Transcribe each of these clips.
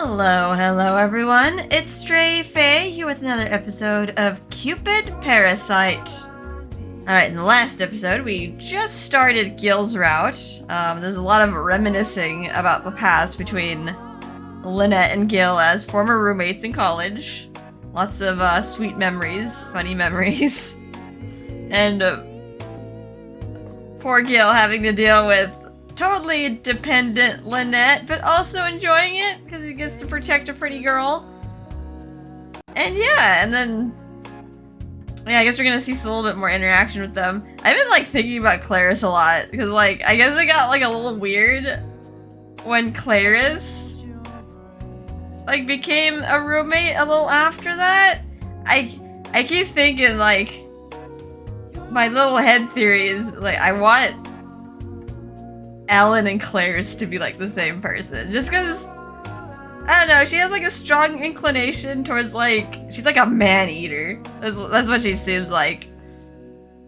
Hello everyone. It's Stray Faye here with another episode of Cupid, Parasite. Alright, in the last episode, we just started Gill's route. There's a lot of reminiscing about the past between Lynette and Gill as former roommates in college. Lots of sweet memories, funny memories. And poor Gill having to deal with totally dependent Lynette, but also enjoying it because he gets to protect a pretty girl. And yeah, and then I guess we're gonna see a little bit more interaction with them. I've been thinking about Claris a lot because I guess it got a little weird when Claris became a roommate a little after that. I keep thinking my little head theory is I want Alan and Claris to be the same person, just because I don't know, she has a strong inclination towards she's a man-eater. That's what she seems like.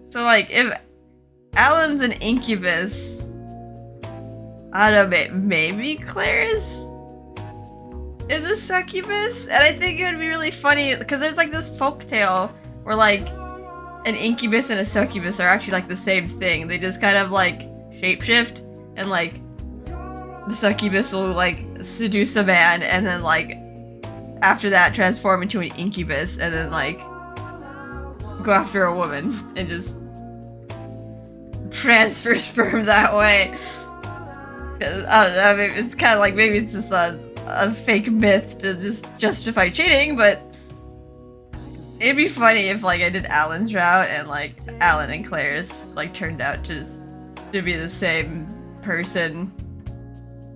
So if Alan's an incubus, I don't know, maybe Claris is a succubus? And I think it would be really funny because there's this folktale where an incubus and a succubus are actually the same thing. They just kind of shapeshift. And the succubus will seduce a man and then after that transform into an incubus and then go after a woman and just transfer sperm that way. I don't know, maybe it's kind of maybe it's just a fake myth to just justify cheating, but it'd be funny if I did Alan's route and Alan and Claris turned out to be the same person.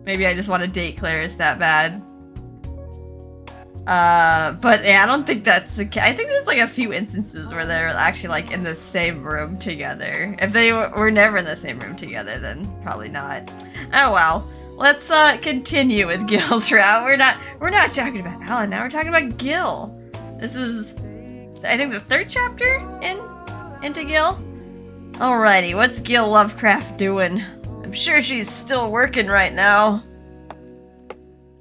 Maybe I just want to date Claris that bad. But yeah, I don't think that's the case. I think there's a few instances where they're actually in the same room together. If they were never in the same room together, then probably not. Oh well. Let's continue with Gill's route. We're not talking about Alan now, we're talking about Gill. This is I think the third chapter into Gill. Alrighty, what's Gill Lovecraft doing? I'm sure she's still working right now.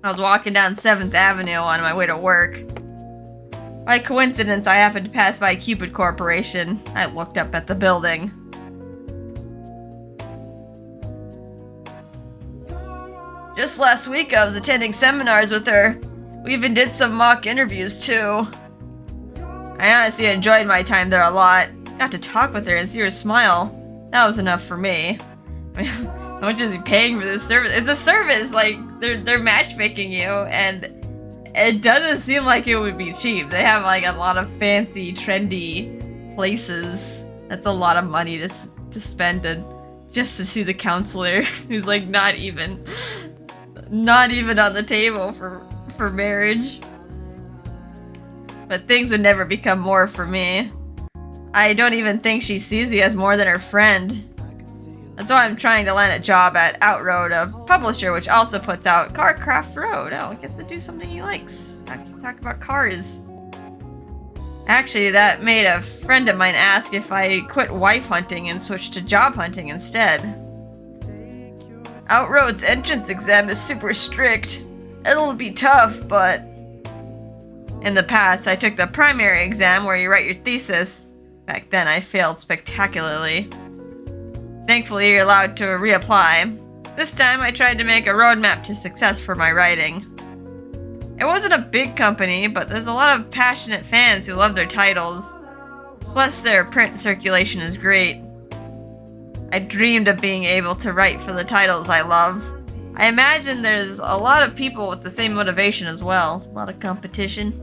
I was walking down 7th Avenue on my way to work. By coincidence, I happened to pass by Cupid Corporation. I looked up at the building. Just last week, I was attending seminars with her. We even did some mock interviews, too. I honestly enjoyed my time there a lot. Got to talk with her and see her smile. That was enough for me. How much is he paying for this service? It's a service, they're matchmaking you, and it doesn't seem like it would be cheap. They have a lot of fancy, trendy places. That's a lot of money to spend just to see the counselor who's not even on the table for marriage. But things would never become more for me. I don't even think she sees me as more than her friend. That's why I'm trying to land a job at Outroad, a publisher which also puts out Carcraft Road. Oh, he gets to do something he likes. Talk about cars. Actually, that made a friend of mine ask if I quit wife hunting and switch to job hunting instead. Outroad's entrance exam is super strict. It'll be tough, but in the past, I took the primary exam where you write your thesis. Back then, I failed spectacularly. Thankfully, you're allowed to reapply. This time, I tried to make a roadmap to success for my writing. It wasn't a big company, but there's a lot of passionate fans who love their titles. Plus, their print circulation is great. I dreamed of being able to write for the titles I love. I imagine there's a lot of people with the same motivation as well. A lot of competition.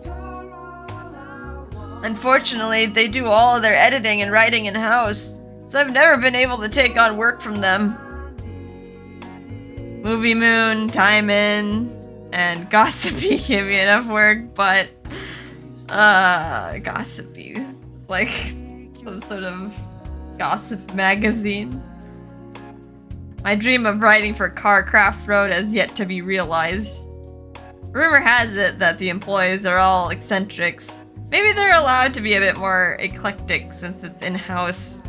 Unfortunately, they do all of their editing and writing in-house, so I've never been able to take on work from them. Movie Moon, Time In, and Gossipy give me enough work, but Gossipy is some sort of gossip magazine. My dream of writing for Carcraft Road has yet to be realized. Rumor has it that the employees are all eccentrics. Maybe they're allowed to be a bit more eclectic since it's in-house.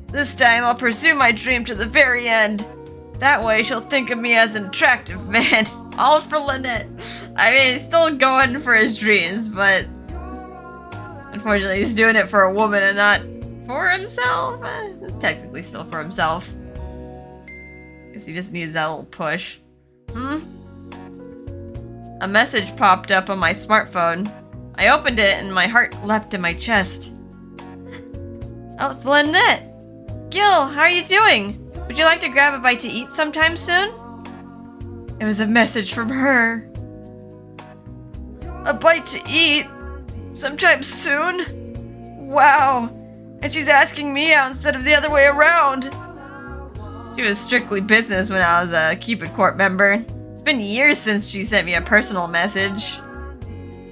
This time I'll pursue my dream to the very end. That way she'll think of me as an attractive man. All for Lynette. I mean, he's still going for his dreams, but unfortunately he's doing it for a woman and not for himself. It's technically still for himself. Guess he just needs that little push. A message popped up on my smartphone. I opened it and my heart leapt in my chest. Oh, it's Lynette! Gill, how are you doing? Would you like to grab a bite to eat sometime soon? It was a message from her. A bite to eat? Sometime soon? Wow. And she's asking me out instead of the other way around. She was strictly business when I was a Cupid Corp member. It's been years since she sent me a personal message.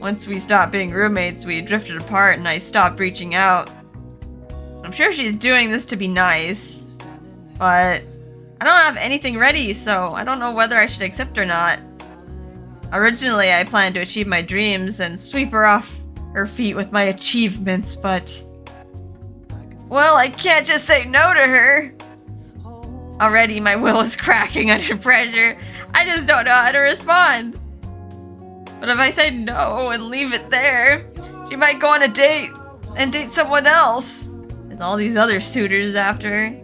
Once we stopped being roommates, we drifted apart and I stopped reaching out. I'm sure she's doing this to be nice, but I don't have anything ready, so I don't know whether I should accept or not. Originally, I planned to achieve my dreams and sweep her off her feet with my achievements, but... well, I can't just say no to her. Already, my will is cracking under pressure. I just don't know how to respond. But if I say no and leave it there, she might go on a date and date someone else. There's all these other suitors after her.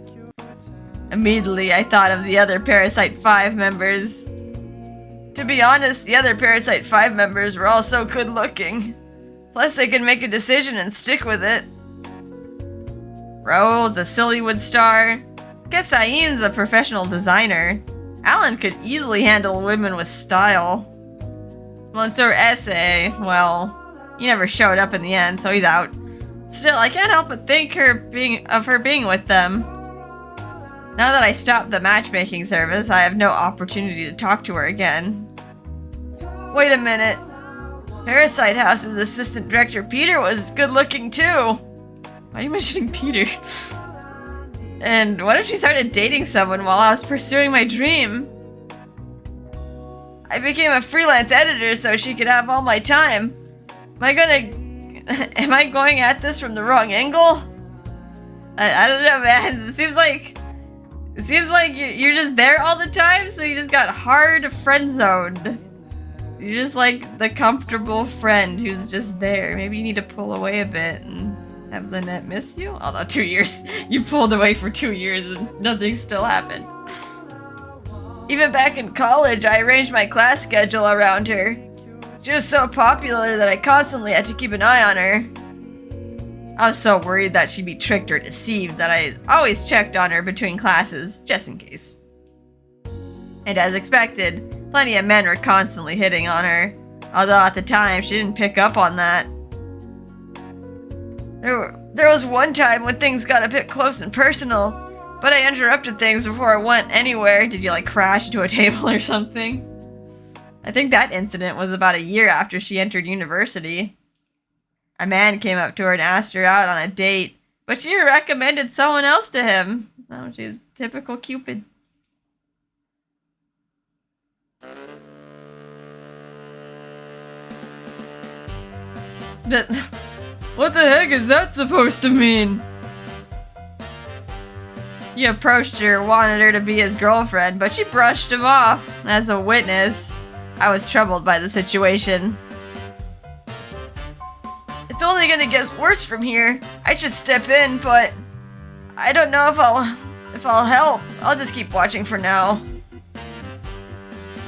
Immediately, I thought of the other Parasite 5 members. To be honest, the other Parasite 5 members were all so good looking. Plus, they could make a decision and stick with it. Raoul's a Sillywood star. Guess Aïn's a professional designer. Alan could easily handle women with style. Monsieur Essay, well, he never showed up in the end, so he's out. Still, I can't help but think of her being with them. Now that I stopped the matchmaking service, I have no opportunity to talk to her again. Wait a minute. Parasite House's assistant director Peter was good looking too. Why are you mentioning Peter? And what if she started dating someone while I was pursuing my dream? I became a freelance editor so she could have all my time. Am I going at this from the wrong angle? I don't know, man. It seems like you're just there all the time, so you just got hard friend zoned. You're just like the comfortable friend who's just there. Maybe you need to pull away a bit and have Lynette miss you? Although 2 years. You pulled away for 2 years and nothing still happened. Even back in college, I arranged my class schedule around her. She was so popular that I constantly had to keep an eye on her. I was so worried that she'd be tricked or deceived that I always checked on her between classes, just in case. And as expected, plenty of men were constantly hitting on her, although at the time she didn't pick up on that. There was one time when things got a bit close and personal, but I interrupted things before it went anywhere. Did you like crash into a table or something? I think that incident was about a year after she entered university. A man came up to her and asked her out on a date, but she recommended someone else to him. Oh, she's typical Cupid. What the heck is that supposed to mean? He approached her, wanted her to be his girlfriend, but she brushed him off. As a witness, I was troubled by the situation. It's only gonna get worse from here. I should step in, but I don't know if I'll help. I'll just keep watching for now.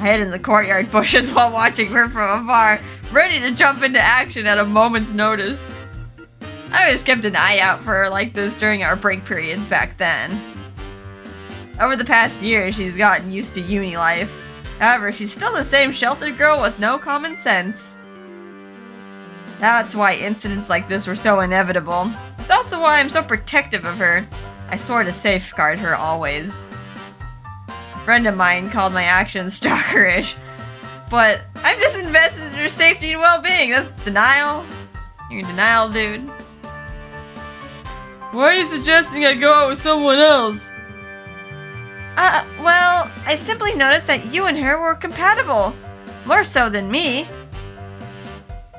I hid in the courtyard bushes while watching her from afar, ready to jump into action at a moment's notice. I just kept an eye out for her like this during our break periods back then. Over the past year, she's gotten used to uni life. However, she's still the same sheltered girl with no common sense. That's why incidents like this were so inevitable. It's also why I'm so protective of her. I swore to safeguard her always. A friend of mine called my actions stalkerish, but I'm just invested in her safety and well-being. That's denial. You're in denial, dude. Why are you suggesting I go out with someone else? Well, I simply noticed that you and her were compatible. More so than me.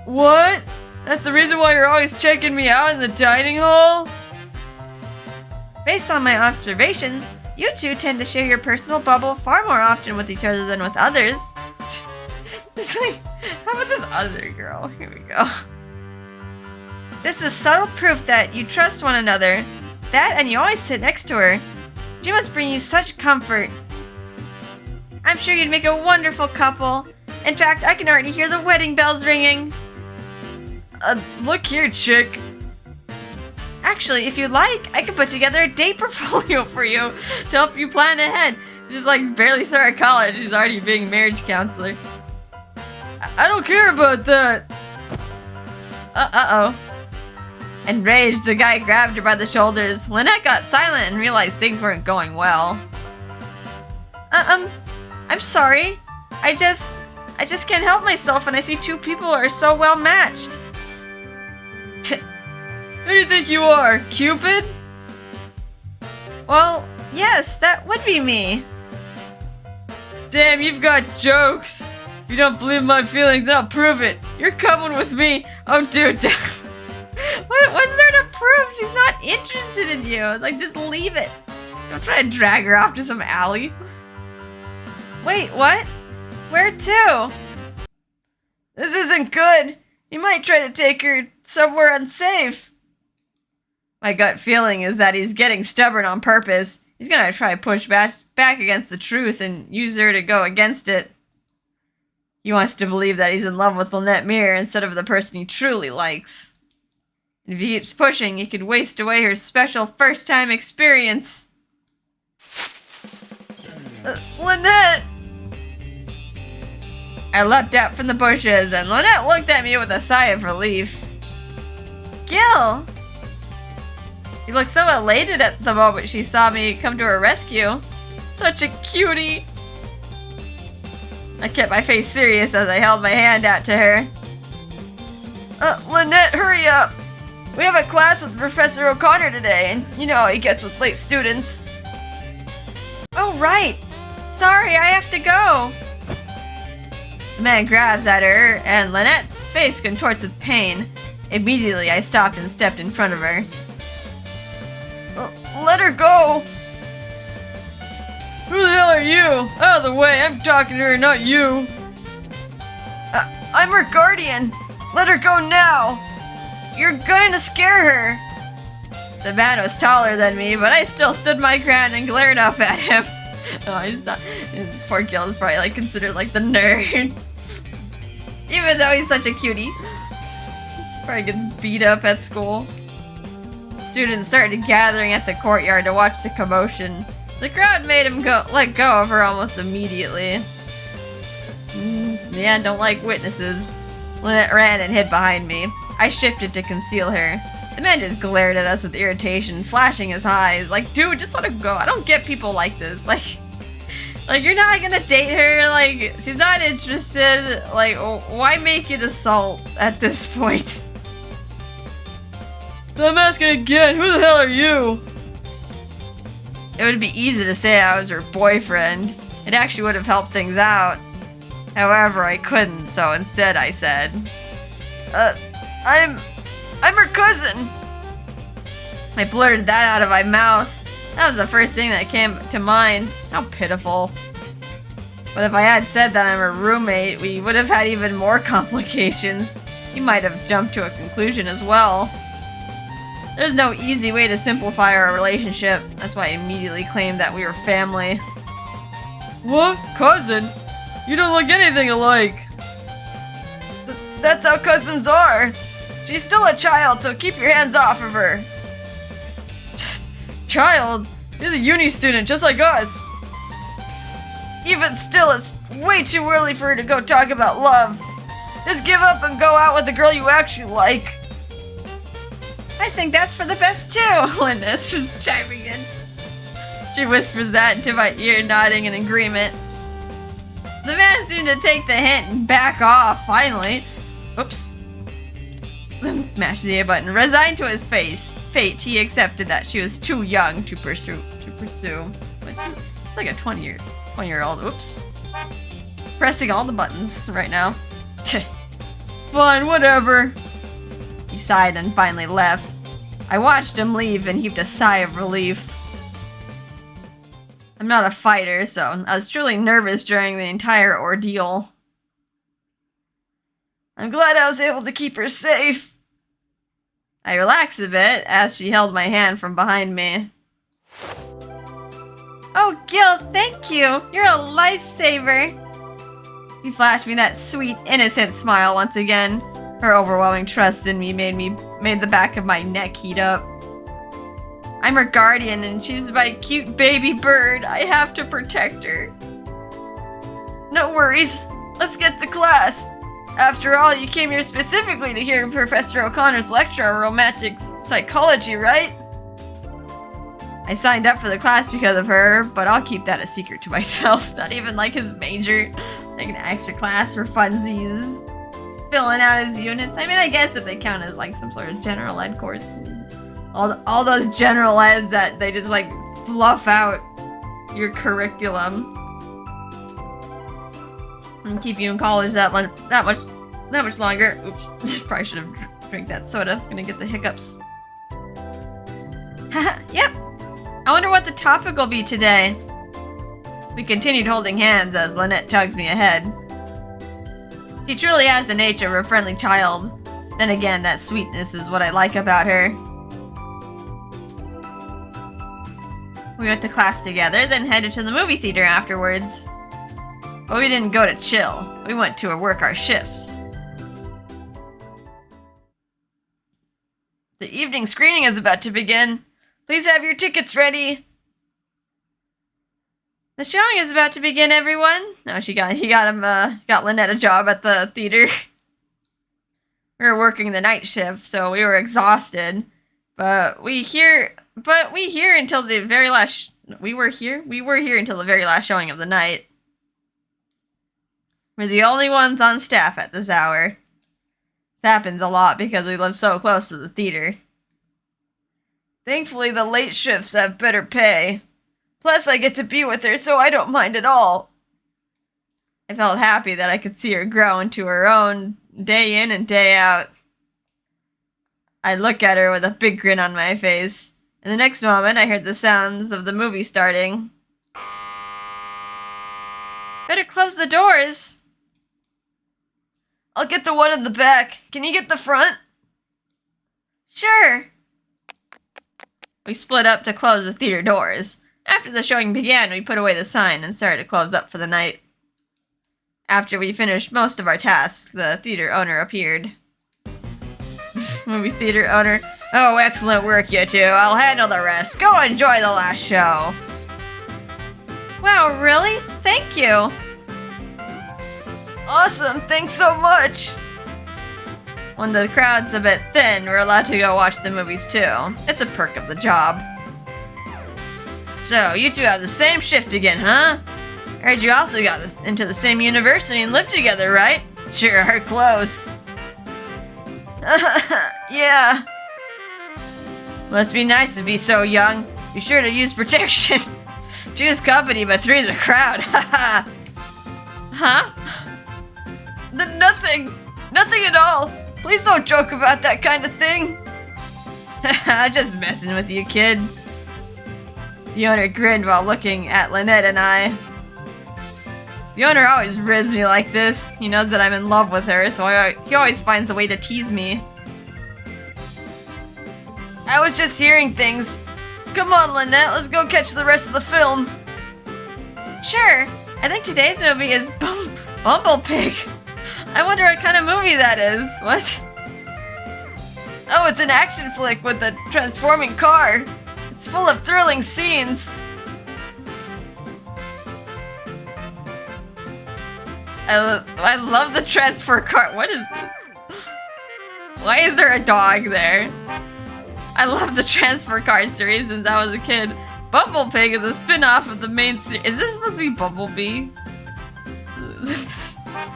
What? That's the reason why you're always checking me out in the dining hall? Based on my observations, You two tend to share your personal bubble far more often with each other than with others. Just like, how about this other girl? Here we go. This is subtle proof that you trust one another. That and you always sit next to her. She must bring you such comfort. I'm sure you'd make a wonderful couple. In fact, I can already hear the wedding bells ringing. Look here, chick. Actually, if you'd like, I can put together a date portfolio for you to help you plan ahead. She's like barely started college. She's already being a marriage counselor. I don't care about that. Uh-oh. Enraged, the guy grabbed her by the shoulders. Lynette got silent and realized things weren't going well. I'm sorry. I just can't help myself when I see two people who are so well matched. Who do you think you are, Cupid? Well, yes, that would be me. Damn, you've got jokes. If you don't believe my feelings, then I'll prove it. You're coming with me. Oh, dude. What's there to prove? She's not interested in you. Like, just leave it. Don't try to drag her off to some alley. Wait, what? Where to? This isn't good. You might try to take her somewhere unsafe. My gut feeling is that he's getting stubborn on purpose. He's gonna try to push back against the truth and use her to go against it. He wants to believe that he's in love with Lynette Mirror instead of the person he truly likes. And if he keeps pushing, he could waste away her special first-time experience. Lynette! I leapt out from the bushes, and Lynette looked at me with a sigh of relief. Gill! She looked so elated at the moment she saw me come to her rescue. Such a cutie! I kept my face serious as I held my hand out to her. Lynette, hurry up! We have a class with Professor O'Connor today, and you know how he gets with late students. Oh, right! Sorry, I have to go! The man grabs at her, and Lynette's face contorts with pain. Immediately, I stopped and stepped in front of her. Let her go! Who the hell are you? Out of the way, I'm talking to her, not you. I'm her guardian. Let her go now. You're going to scare her. The man was taller than me, but I still stood my ground and glared up at him. Oh, he's not. Poor Gill is probably like considered like the nerd. Even though he's such a cutie. Probably gets beat up at school. Students started gathering at the courtyard to watch the commotion. The crowd made him let go of her almost immediately. Yeah, don't like witnesses. Lynette ran and hid behind me. I shifted to conceal her. The man just glared at us with irritation, flashing his eyes. Like, dude, just let her go. I don't get people like this. Like you're not gonna date her. Like, she's not interested. Like, why make it assault at this point? So I'm asking again, who the hell are you? It would be easy to say I was her boyfriend. It actually would have helped things out. However, I couldn't, so instead I said, I'm her cousin. I blurted that out of my mouth. That was the first thing that came to mind. How pitiful. But if I had said that I'm her roommate, we would have had even more complications. He might have jumped to a conclusion as well. There's no easy way to simplify our relationship. That's why I immediately claimed that we were family. What? Cousin? You don't look anything alike. That's how cousins are. She's still a child, so keep your hands off of her. Child? She's a uni student, just like us. Even still, it's way too early for her to go talk about love. Just give up and go out with the girl you actually like. I think that's for the best too, Lynette's just chiming in. She whispers that into my ear, nodding in agreement. The man seemed to take the hint and back off, finally. Oops. Mash the A button. Resigned to his fate, he accepted that she was too young to pursue. But it's like a 20-year-old. Oops. Pressing all the buttons right now. Fine, whatever. He sighed and finally left. I watched him leave and heaved a sigh of relief. I'm not a fighter, so I was truly nervous during the entire ordeal. I'm glad I was able to keep her safe. I relaxed a bit as she held my hand from behind me. Oh, Gill, thank you! You're a lifesaver! She flashed me that sweet, innocent smile once again. Her overwhelming trust in me made the back of my neck heat up. I'm her guardian and she's my cute baby bird. I have to protect her. No worries. Let's get to class. After all, you came here specifically to hear Professor O'Connor's lecture on romantic psychology, right? I signed up for the class because of her, but I'll keep that a secret to myself. Not even like his major. Taking an extra class for funsies. Filling out his units. I mean, I guess if they count as like some sort of general ed course. All those general eds that they just like fluff out your curriculum. And keep you in college that much longer. Oops, probably should have drank that soda. Gonna get the hiccups. Yep. I wonder what the topic will be today. We continued holding hands as Lynette tugs me ahead. She truly has the nature of a friendly child. Then again, that sweetness is what I like about her. We went to class together, then headed to the movie theater afterwards. But we didn't go to chill. We went to work our shifts. The evening screening is about to begin. Please have your tickets ready. The showing is about to begin, everyone. No, got Lynette a job at the theater. We were working the night shift, so we were exhausted. But we here until the very last. We were here until the very last showing of the night. We're the only ones on staff at this hour. This happens a lot because we live so close to the theater. Thankfully, the late shifts have better pay. Plus, I get to be with her, so I don't mind at all. I felt happy that I could see her grow into her own day in and day out. I look at her with a big grin on my face. In the next moment, I heard the sounds of the movie starting. Better close the doors. I'll get the one in the back. Can you get the front? Sure. We split up to close the theater doors. After the showing began, we put away the sign and started to close up for the night. After we finished most of our tasks, the theater owner appeared. Movie theater owner. Oh, excellent work, you two. I'll handle the rest. Go enjoy the last show. Wow, really? Thank you. Awesome, thanks so much. When the crowd's a bit thin, we're allowed to go watch the movies too. It's a perk of the job. So, you two have the same shift again, huh? I heard you also got into the same university and live together, right? Sure are close. Yeah. Must be nice to be so young. Be sure to use protection. Choose company, but three's a crowd. Huh? Nothing. Nothing at all. Please don't joke about that kind of thing. I'm just messing with you, kid. The owner grinned while looking at Lynette and I. The owner always ribs me like this. He knows that I'm in love with her, so he always finds a way to tease me. I was just hearing things. Come on, Lynette, let's go catch the rest of the film. Sure. I think today's movie is Bumble Pig. I wonder what kind of movie that is. What? Oh, it's an action flick with a transforming car. It's full of thrilling scenes. I love the transfer car. What is this? Why is there a dog there? I love the transfer car series since I was a kid. Bumble Pig is a spin-off of the main series. Is this supposed to be Bumblebee?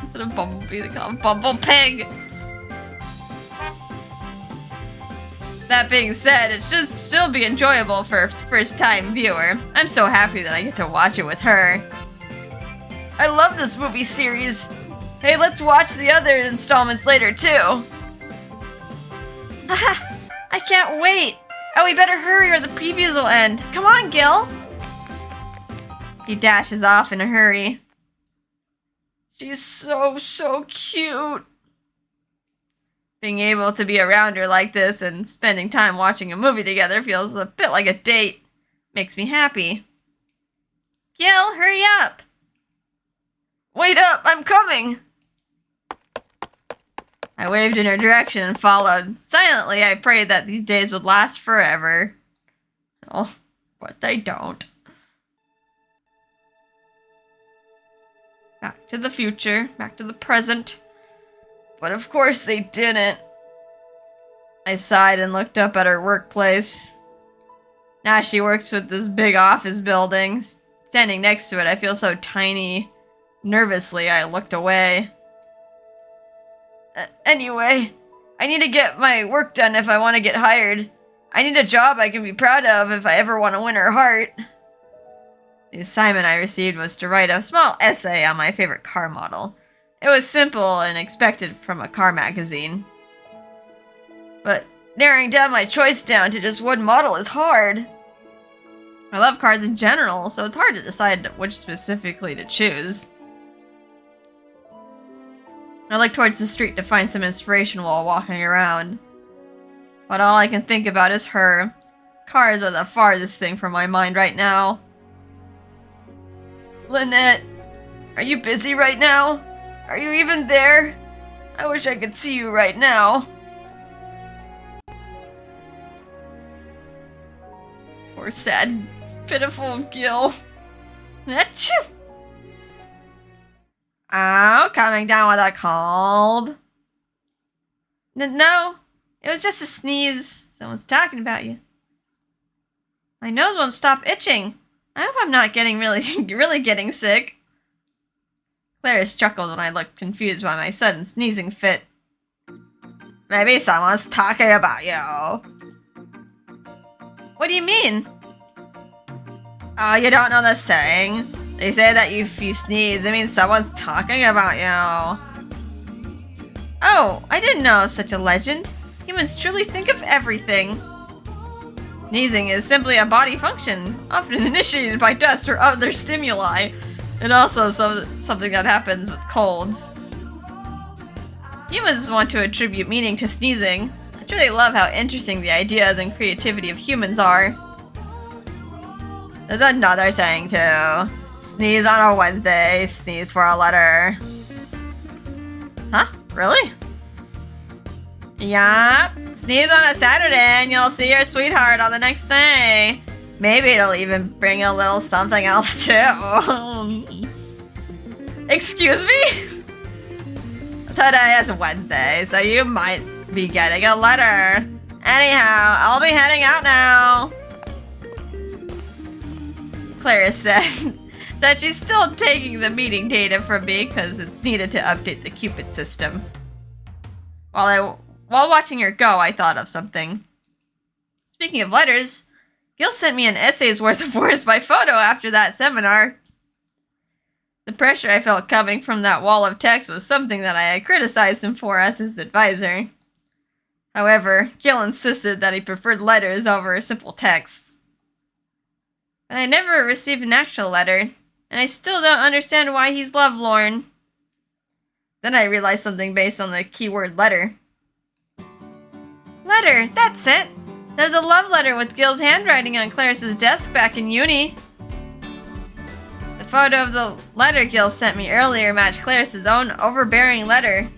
Instead of Bumblebee, they call him Bumble Pig. That being said, it should still be enjoyable for a first-time viewer. I'm so happy that I get to watch it with her. I love this movie series. Hey, let's watch the other installments later, too. Haha, I can't wait. Oh, we better hurry or the previews will end. Come on, Gill. He dashes off in a hurry. She's so cute. Being able to be around her like this and spending time watching a movie together feels a bit like a date. Makes me happy. Gill, hurry up! Wait up, I'm coming! I waved in her direction and followed. Silently, I prayed that these days would last forever. Oh, but they don't. Back to the future, back to the present. But of course they didn't. I sighed and looked up at her workplace. Now she works with this big office building. Standing next to it, I feel so tiny. Nervously, I looked away. Anyway, I need to get my work done if I want to get hired. I need a job I can be proud of if I ever want to win her heart. The assignment I received was to write a small essay on my favorite car model. It was simple and expected from a car magazine. But narrowing down my choice down to just one model is hard. I love cars in general, so it's hard to decide which specifically to choose. I look towards the street to find some inspiration while walking around. But all I can think about is her. Cars are the farthest thing from my mind right now. Lynette, are you busy right now? Are you even there? I wish I could see you right now. Poor sad, pitiful Gill. Achoo! Oh, coming down with a cold. No, it was just a sneeze. Someone's talking about you. My nose won't stop itching. I hope I'm not getting really getting sick. Clarice chuckled when I looked confused by my sudden sneezing fit. Maybe someone's talking about you. What do you mean? Oh, you don't know the saying? They say that if you sneeze, it means someone's talking about you. Oh, I didn't know of such a legend. Humans truly think of everything. Sneezing is simply a body function, often initiated by dust or other stimuli, and also something that happens with colds. Humans want to attribute meaning to sneezing. I truly love how interesting the ideas and creativity of humans are. There's another saying too. Sneeze on a Wednesday, sneeze for a letter. Huh? Really? Yup. Sneeze on a Saturday and you'll see your sweetheart on the next day. Maybe it'll even bring a little something else too. Excuse me? Today is Wednesday, so you might be getting a letter. Anyhow, I'll be heading out now. Clarice said that she's still taking the meeting data from me because it's needed to update the Cupid system. While watching her go, I thought of something. Speaking of letters, Gill sent me an essay's worth of words by photo after that seminar. The pressure I felt coming from that wall of text was something that I had criticized him for as his advisor. However, Gill insisted that he preferred letters over simple texts. But I never received an actual letter, and I still don't understand why he's lovelorn. Then I realized something based on the keyword letter. Letter, that's it! There's a love letter with Gill's handwriting on Clarice's desk back in uni. The photo of the letter Gill sent me earlier matched Clarice's own overbearing letter.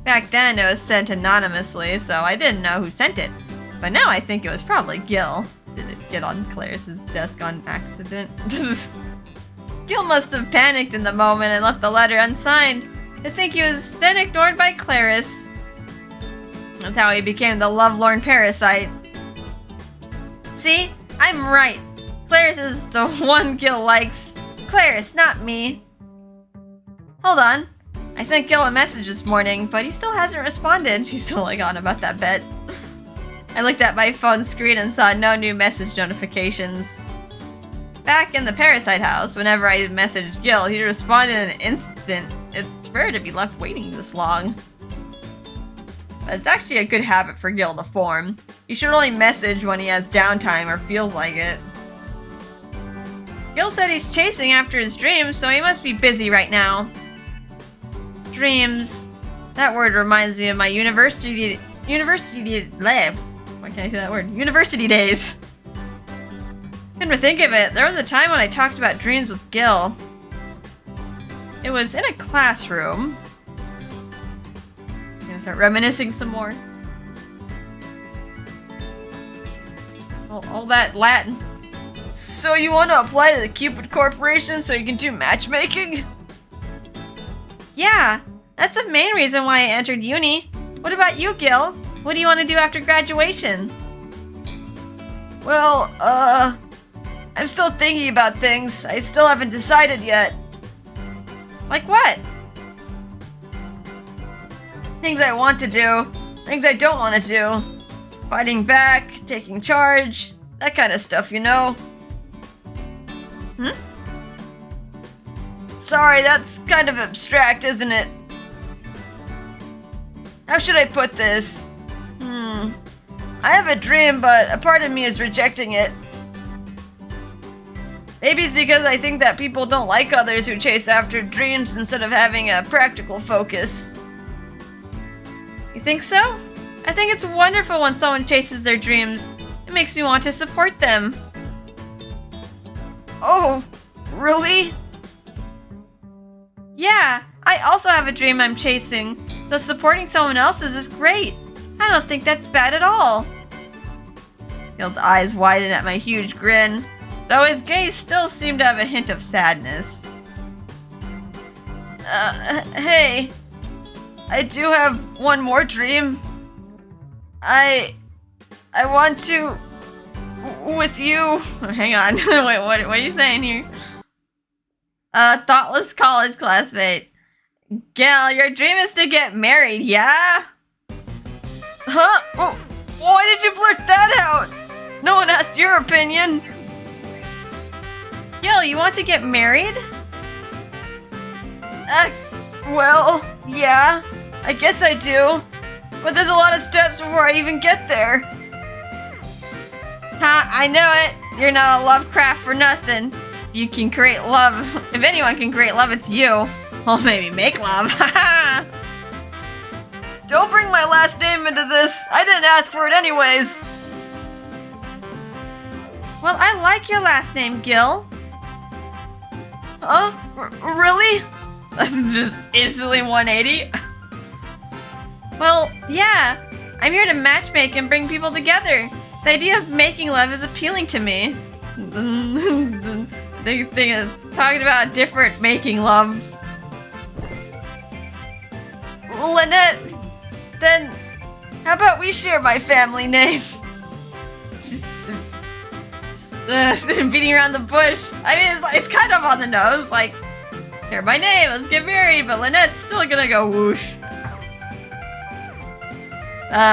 Back then, it was sent anonymously, so I didn't know who sent it. But now I think it was probably Gill. Did it get on Clarice's desk on accident? Gill must have panicked in the moment and left the letter unsigned. I think he was then ignored by Clarice. That's how he became the lovelorn parasite. See? I'm right. Clarice is the one Gill likes. Clarice, not me. Hold on. I sent Gill a message this morning, but he still hasn't responded. She's still on about that bet. I looked at my phone screen and saw no new message notifications. Back in the Parasite house, whenever I messaged Gill, he responded in an instant. It's rare to be left waiting this long. But it's actually a good habit for Gill to form. You should only message when he has downtime or feels like it. Gill said he's chasing after his dreams, so he must be busy right now. Dreams. That word reminds me of my university lab. Why can't I say that word? University days. Come to think of it, there was a time when I talked about dreams with Gill. It was in a classroom. I'm gonna start reminiscing some more. All that Latin. So you want to apply to the Cupid Corporation so you can do matchmaking? Yeah, that's the main reason why I entered uni. What about you, Gill? What do you want to do after graduation? Well, I'm still thinking about things. I still haven't decided yet. Like what? Things I want to do, things I don't want to do. Fighting back, taking charge, that kind of stuff, you know? Sorry, that's kind of abstract, isn't it? How should I put this? I have a dream, but a part of me is rejecting it. Maybe it's because I think that people don't like others who chase after dreams instead of having a practical focus. You think so? I think it's wonderful when someone chases their dreams. It makes me want to support them. Oh, really? Yeah, I also have a dream I'm chasing, so supporting someone else's is great. I don't think that's bad at all. Gill's eyes widen at my huge grin, though his gaze still seemed to have a hint of sadness. Hey, I do have one more dream. I want to... with you... Hang on, wait, what are you saying here? Thoughtless college classmate. Gill, your dream is to get married, yeah? Huh? Oh, why did you blurt that out? No one asked your opinion. Gill, you want to get married? Well, yeah, I guess I do. But there's a lot of steps before I even get there. Ha, I know it. You're not a Lovecraft for nothing. You can create love. If anyone can create love, it's you. Well, maybe make love. Don't bring my last name into this. I didn't ask for it anyways. Well, I like your last name, Gill. Huh? Really? Just instantly 180? Well, yeah. I'm here to matchmake and bring people together. The idea of making love is appealing to me. The thing is talking about different making love. Lynette, then how about we share my family name? Just beating around the bush. I mean, it's kind of on the nose. Like, share my name, let's get married. But Lynette's still gonna go whoosh.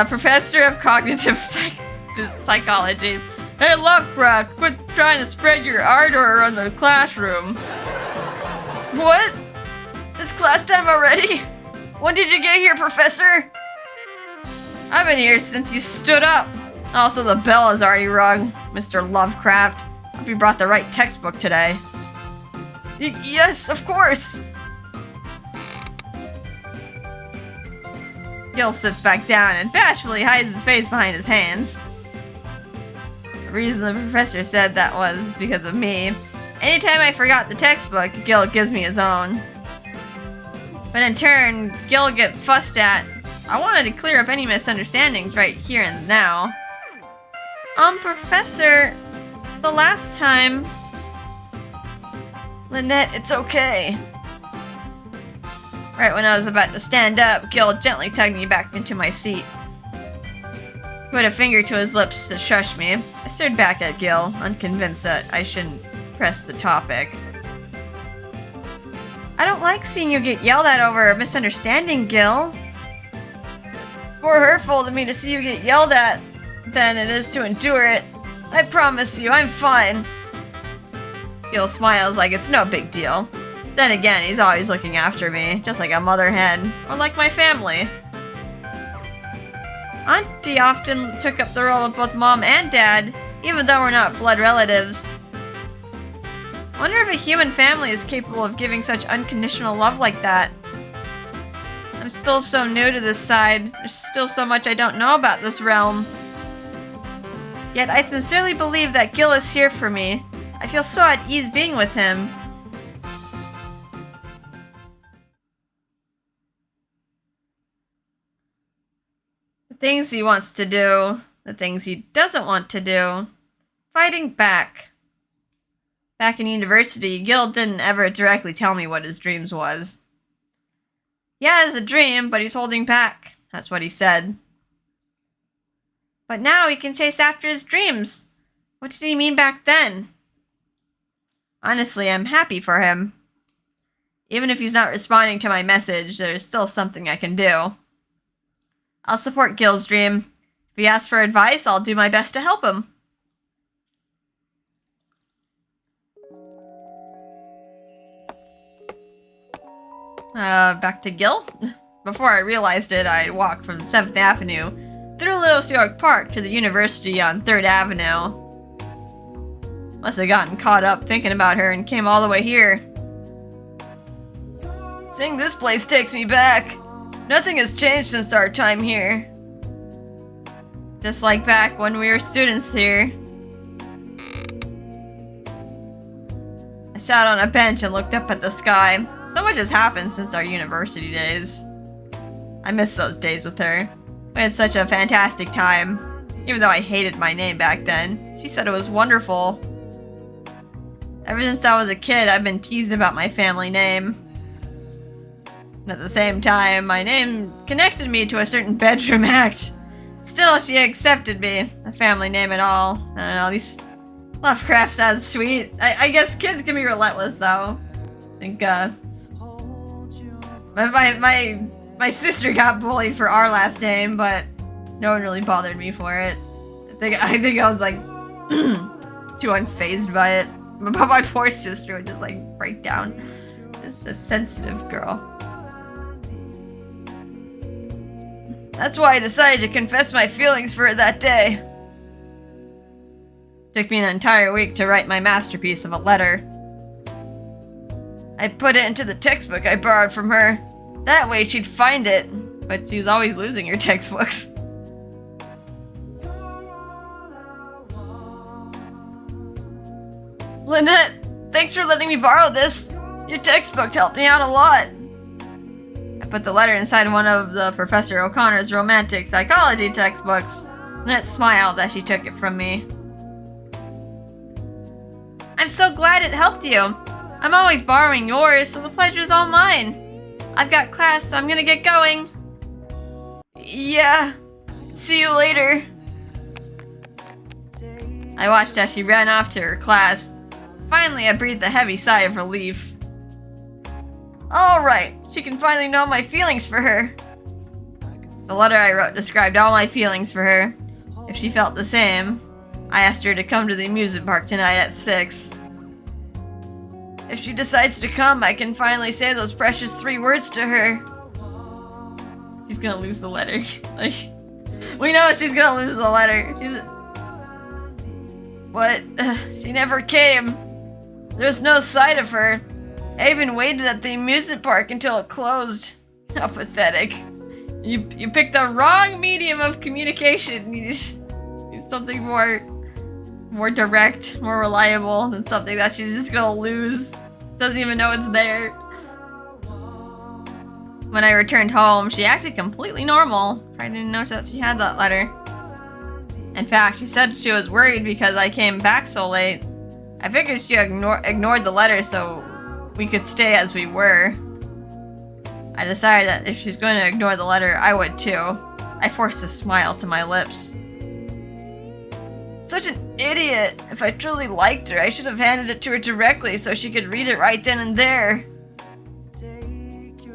Professor of Cognitive Psychology. Hey, Lovecraft, quit trying to spread your ardor around the classroom. What? It's class time already? When did you get here, Professor? I've been here since you stood up. Also, the bell is already rung, Mr. Lovecraft. Hope you brought the right textbook today. Yes, of course. Gill sits back down and bashfully hides his face behind his hands. The reason the professor said that was because of me. Anytime I forgot the textbook, Gill gives me his own. But in turn, Gill gets fussed at. I wanted to clear up any misunderstandings right here and now. Professor, the last time... Lynette, it's okay. Right when I was about to stand up, Gill gently tugged me back into my seat. He put a finger to his lips to shush me. I stared back at Gill, unconvinced that I shouldn't press the topic. I don't like seeing you get yelled at over a misunderstanding, Gill. It's more hurtful to me to see you get yelled at than it is to endure it. I promise you, I'm fine. Gill smiles like it's no big deal. Then again, he's always looking after me, just like a mother hen, or like my family. Auntie often took up the role of both mom and dad, even though we're not blood relatives. I wonder if a human family is capable of giving such unconditional love like that. I'm still so new to this side. There's still so much I don't know about this realm. Yet I sincerely believe that Gill is here for me. I feel so at ease being with him. The things he wants to do, the things he doesn't want to do. Fighting back. Back in university, Gill didn't ever directly tell me what his dreams was. He has a dream, but he's holding back. That's what he said. But now he can chase after his dreams. What did he mean back then? Honestly, I'm happy for him. Even if he's not responding to my message, there's still something I can do. I'll support Gill's dream. If he asks for advice, I'll do my best to help him. Back to Gill. Before I realized it, I'd walked from 7th Avenue through Lewis York Park to the university on 3rd Avenue. Must have gotten caught up thinking about her and came all the way here. Seeing this place takes me back. Nothing has changed since our time here. Just like back when we were students here. I sat on a bench and looked up at the sky. So much has happened since our university days. I miss those days with her. We had such a fantastic time. Even though I hated my name back then, she said it was wonderful. Ever since I was a kid, I've been teased about my family name. And at the same time, my name connected me to a certain bedroom act. Still, she accepted me. A family name at all. I don't know, these Lovecraft sounds sweet. I guess kids can be relentless, though. I think, my sister got bullied for our last name, but no one really bothered me for it. I think I was, like, too unfazed by it. But my poor sister would just, like, break down. Just a sensitive girl. That's why I decided to confess my feelings for her that day. Took me an entire week to write my masterpiece of a letter. I put it into the textbook I borrowed from her. That way she'd find it. But she's always losing her textbooks. Lynette, thanks for letting me borrow this. Your textbook helped me out a lot. I put the letter inside one of the Professor O'Connor's romantic psychology textbooks. Lynette smiled as she took it from me. I'm so glad it helped you. I'm always borrowing yours, so the pleasure's all mine. I've got class, so I'm gonna get going. Yeah. See you later. I watched as she ran off to her class. Finally, I breathed a heavy sigh of relief. Alright, she can finally know my feelings for her. The letter I wrote described all my feelings for her. If she felt the same, I asked her to come to the amusement park tonight at 6. If she decides to come, I can finally say those precious 3 words to her. She's gonna lose the letter. Like, we know she's gonna lose the letter. But she never came. There's no sight of her. I even waited at the amusement park until it closed. How pathetic. You picked the wrong medium of communication. You just need something more direct, more reliable than something that she's just gonna lose. Doesn't even know it's there. When I returned home, she acted completely normal. I didn't notice that she had that letter. In fact, she said she was worried because I came back so late. I figured she ignored the letter so we could stay as we were. I decided that if she's going to ignore the letter, I would too. I forced a smile to my lips. Such an idiot! If I truly liked her, I should have handed it to her directly so she could read it right then and there.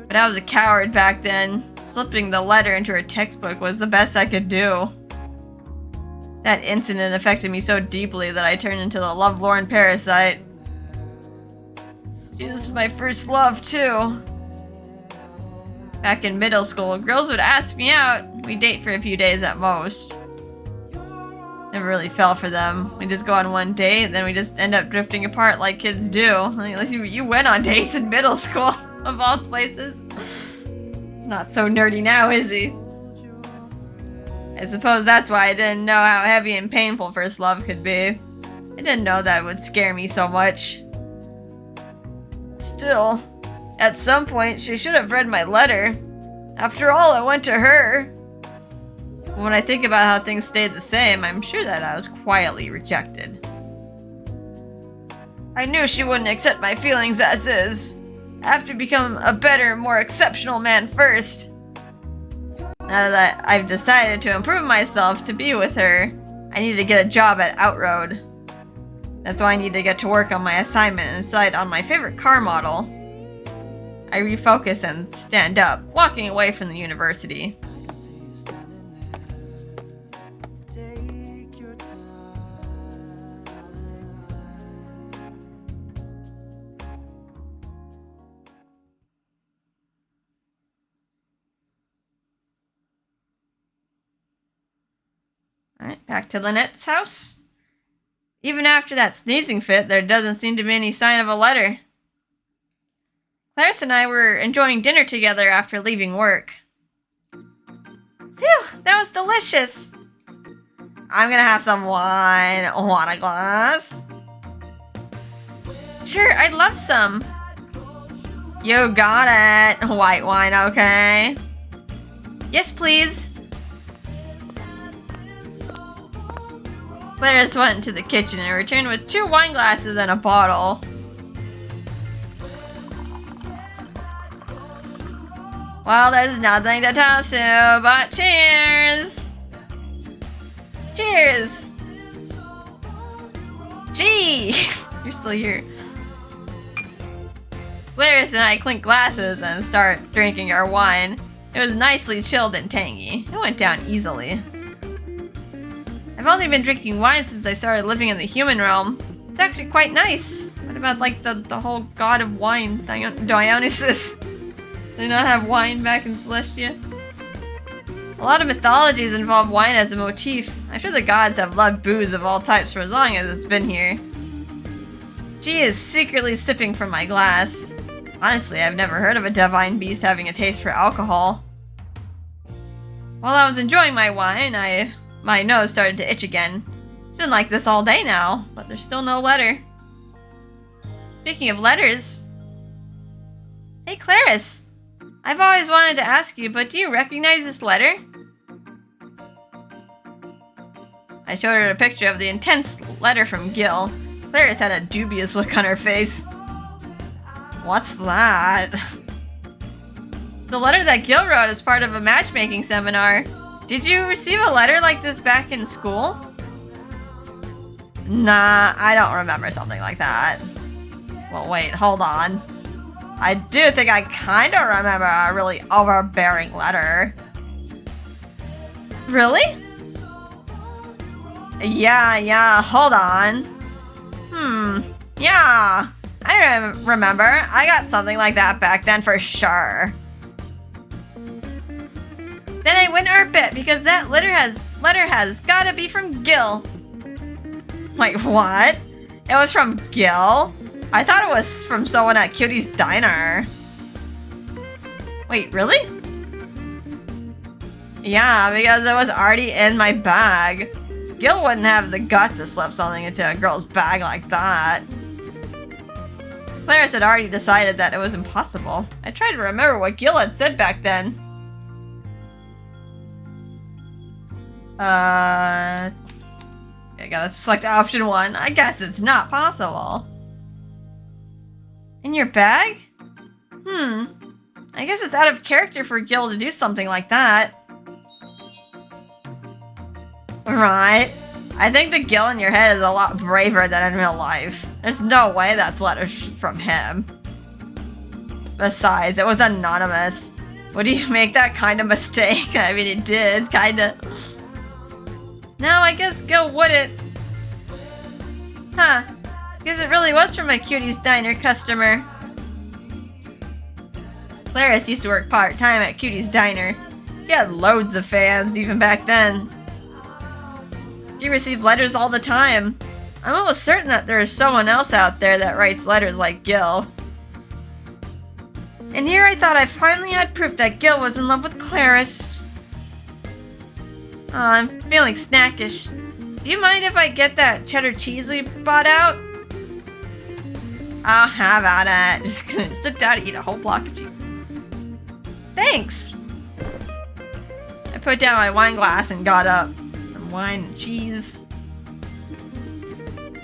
But I was a coward back then. Slipping the letter into her textbook was the best I could do. That incident affected me so deeply that I turned into the lovelorn Parasite. She was my first love, too. Back in middle school, girls would ask me out. We'd date for a few days at most. Never really fell for them. We just go on one date, then we just end up drifting apart like kids do. Like, at least you went on dates in middle school, of all places. Not so nerdy now, is he? I suppose that's why I didn't know how heavy and painful first love could be. I didn't know that it would scare me so much. Still, at some point, she should have read my letter. After all, it went to her. When I think about how things stayed the same, I'm sure that I was quietly rejected. I knew she wouldn't accept my feelings as is. I have to become a better, more exceptional man first. Now that I've decided to improve myself to be with her, I need to get a job at Outroad. That's why I need to get to work on my assignment and decide on my favorite car model. I refocus and stand up, walking away from the university. Alright, back to Lynette's house. Even after that sneezing fit, there doesn't seem to be any sign of a letter. Clarice and I were enjoying dinner together after leaving work. Phew, that was delicious. I'm gonna have some wine. Want a glass? Sure, I'd love some. You got it. White wine, okay? Yes, please. Clarice went into the kitchen and returned with 2 wine glasses and a bottle. Well, there's nothing to toast to, but cheers! Cheers! Gee! You're still here. Clarice and I clink glasses and start drinking our wine. It was nicely chilled and tangy. It went down easily. I've only been drinking wine since I started living in the human realm. It's actually quite nice. What about, like, the whole god of wine, Dionysus? Do they not have wine back in Celestia? A lot of mythologies involve wine as a motif. I'm sure the gods have loved booze of all types for as long as it's been here. G is secretly sipping from my glass. Honestly, I've never heard of a divine beast having a taste for alcohol. While I was enjoying my wine, my nose started to itch again. It's been like this all day now, but there's still no letter. Speaking of letters... Hey Clarice! I've always wanted to ask you, but do you recognize this letter? I showed her a picture of the intense letter from Gill. Clarice had a dubious look on her face. What's that? The letter that Gill wrote is part of a matchmaking seminar. Did you receive a letter like this back in school? Nah, I don't remember something like that. Well, wait, hold on. I do think I kinda remember a really overbearing letter. Really? Yeah, hold on. Yeah. I remember. I got something like that back then for sure. Then I win our bet because that letter has gotta be from Gill. Wait, what? It was from Gill? I thought it was from someone at Cutie's Diner. Wait, really? Yeah, because it was already in my bag. Gill wouldn't have the guts to slip something into a girl's bag like that. Clarice had already decided that it was impossible. I tried to remember what Gill had said back then. I gotta select option 1. I guess it's not possible. In your bag? I guess it's out of character for Gill to do something like that. Right. I think the Gill in your head is a lot braver than in real life. There's no way that's letters from him. Besides, it was anonymous. Would he make that kind of mistake? I mean, he did, kinda. No, I guess Gill wouldn't. Huh. Because it really was from a Cutie's Diner customer. Clarice used to work part-time at Cutie's Diner. She had loads of fans, even back then. She receives letters all the time. I'm almost certain that there is someone else out there that writes letters like Gill. And here I thought I finally had proof that Gill was in love with Clarice. Oh, I'm feeling snackish. Do you mind if I get that cheddar cheese we bought out? Oh, how about it? Just gonna sit down and eat a whole block of cheese. Thanks! I put down my wine glass and got up. Some wine and cheese.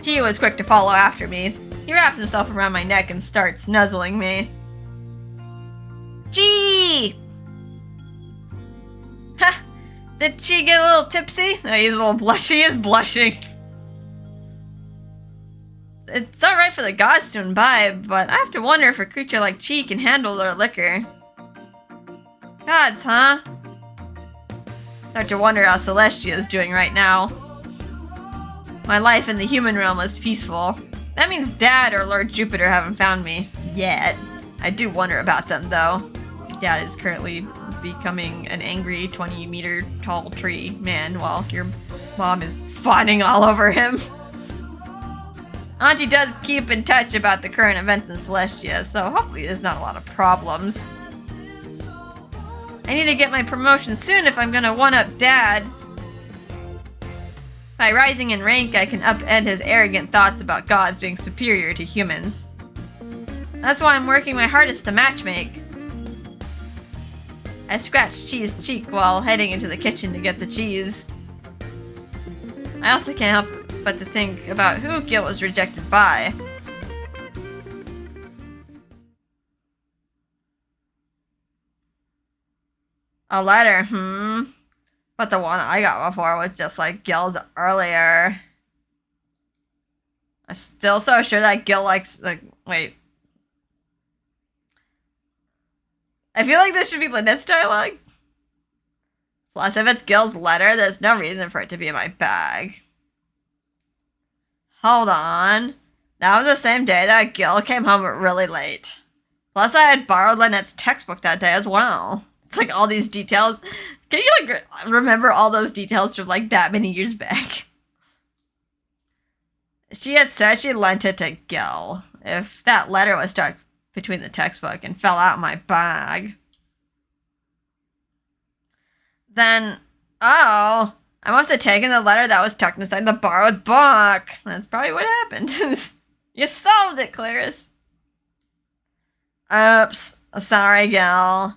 Chi was quick to follow after me. He wraps himself around my neck and starts nuzzling me. Chi! Ha! Did she get a little tipsy? No, he's a little blushy. He is blushing. It's alright for the gods to imbibe, but I have to wonder if a creature like Chi can handle their liquor. Gods, huh? Start to wonder how Celestia is doing right now. My life in the human realm is peaceful. That means Dad or Lord Jupiter haven't found me. Yet. I do wonder about them, though. Dad is currently becoming an angry 20-meter tall tree man while your mom is fawning all over him. Auntie does keep in touch about the current events in Celestia, so hopefully there's not a lot of problems. I need to get my promotion soon if I'm gonna one-up Dad. By rising in rank, I can upend his arrogant thoughts about gods being superior to humans. That's why I'm working my hardest to matchmake. I scratched Chi's cheek while heading into the kitchen to get the cheese. I also can't help but to think about who Gill was rejected by. A letter, But the one I got before was just like Gill's earlier. I'm still so sure that Gill likes, wait. I feel like this should be Lynette's dialogue. Plus, if it's Gill's letter, there's no reason for it to be in my bag. Hold on. That was the same day that Gill came home really late. Plus, I had borrowed Lynette's textbook that day as well. It's like all these details. Can you remember all those details from that many years back? She had said she lent it to Gill. If that letter was stuck between the textbook and fell out of my bag, then, oh, I must have taken the letter that was tucked inside the borrowed book. That's probably what happened. You solved it, Clarice. Oops. Sorry, Gill.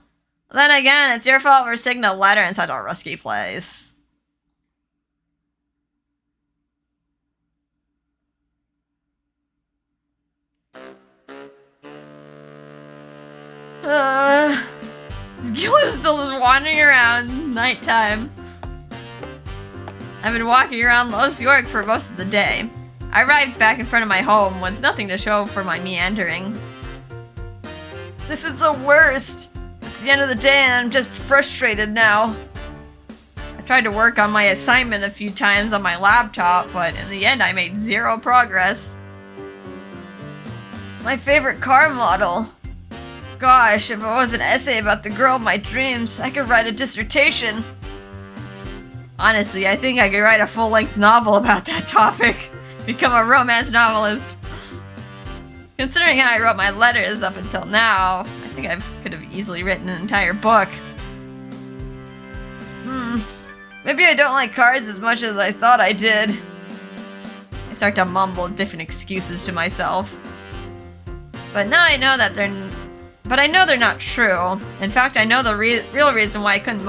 Then again, it's your fault for sticking a letter inside a risky place. Gill is still just wandering around nighttime. I've been walking around Los York for most of the day. I arrived back in front of my home with nothing to show for my meandering. This is the worst. It's the end of the day and I'm just frustrated now. I tried to work on my assignment a few times on my laptop, but in the end I made zero progress. My favorite car model. Gosh, if it was an essay about the girl of my dreams, I could write a dissertation. Honestly, I think I could write a full-length novel about that topic. Become a romance novelist. Considering how I wrote my letters up until now, I think I could have easily written an entire book. Maybe I don't like cars as much as I thought I did. I start to mumble different excuses to myself. But now I know that they're not true. In fact, I know the real reason why I couldn't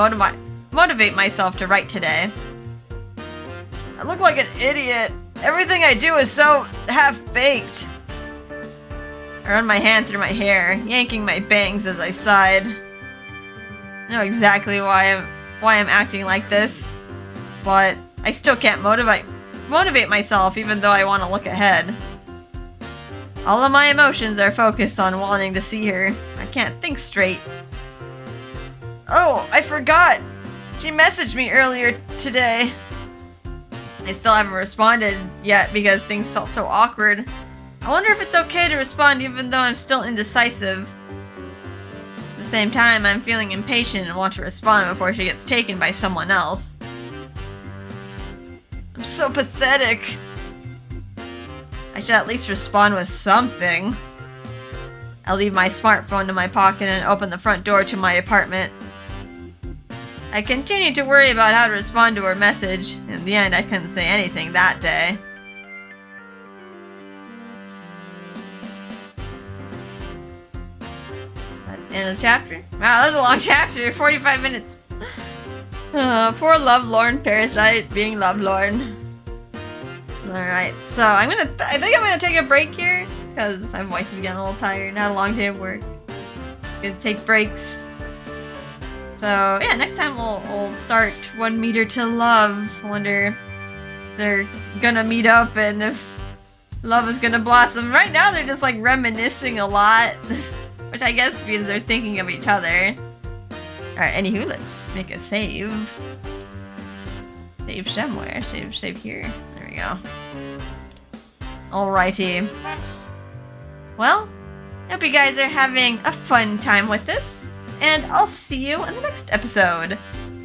motivate myself to write today. I look like an idiot. Everything I do is so half-baked. I run my hand through my hair, yanking my bangs as I sighed. I know exactly why I'm acting like this, but I still can't motivate myself even though I want to look ahead. All of my emotions are focused on wanting to see her. I can't think straight. Oh, I forgot! She messaged me earlier today. I still haven't responded yet because things felt so awkward. I wonder if it's okay to respond even though I'm still indecisive. At the same time, I'm feeling impatient and want to respond before she gets taken by someone else. I'm so pathetic. I should at least respond with something. I'll leave my smartphone in my pocket and open the front door to my apartment. I continued to worry about how to respond to her message. In the end, I couldn't say anything that day. End of the chapter? Wow, that's a long chapter. 45 minutes. Poor lovelorn Parasite being lovelorn. Alright, so I think I'm gonna take a break here. It's because my voice is getting a little tired. Not a long day of work. Gonna take breaks. So yeah, next time we'll start 1 meter to love. I wonder if they're gonna meet up and if love is gonna blossom. Right now they're just like reminiscing a lot. Which I guess means they're thinking of each other. Alright, anywho, let's make a save. Save somewhere. Save here. There we go. Alrighty. Well, hope you guys are having a fun time with this. And I'll see you in the next episode.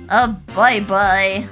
Bye-bye.